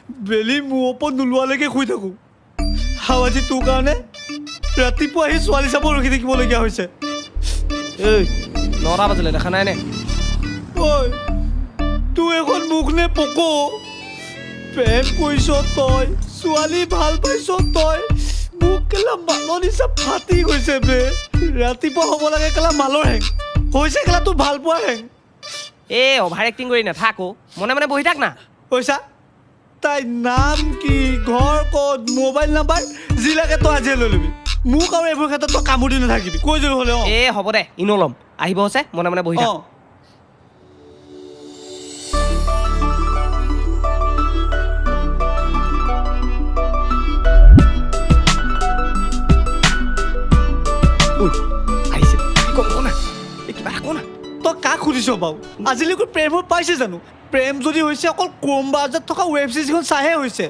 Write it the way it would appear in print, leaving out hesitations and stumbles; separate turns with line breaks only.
বেলি মোৰ ওপৰত নোলোৱালৈকে শুই থাকোঁ আজি তোৰ কাৰণে ৰাতিপুৱা আহি ছোৱালী চাব ৰখি থাকিবলগীয়া হৈছে
এই 9টা বাজিলে দেখা নাই নে
ঐ তোৰ এখন মুখ নে পক প্ৰেম কৰিছ তই ছোৱালী ভাল পাইছ তই মোক কেলা মালৰ নিচা ফাটি গৈছে বে ৰাতিপুৱা হ'ব লাগে কেলা মালৰ হেং হৈছে কেলা তোৰ ভাল পোৱা হেং
এই অভাৰ এক্টিং কৰি নাথাক মনে মনে বহি থাক না
পইচা তাই নাম কি ঘৰ ক'ত মোবাইল নাম্বাৰ যি লাগে তই আজিয়ে লৈ ল'বি মোক আৰু এইবোৰ ক্ষেত্ৰত তই কামুৰি নাথাকিবি কৈ যদি হ'লে
এ হ'ব দে ইনো ল'ম আহিব হৈছে মনে মনে বহি থাক আহিছে কম না কিবা আকৌ না
তই কাক সুধিছ বাৰু আজিলৈকে প্ৰেম হৈ পাইছে জানো প্ৰেম যদি হৈছে অকল ক্ৰ'ম ব্ৰাউজাৰত থকা ৱেব ছিৰিজখন চাইহে হৈছে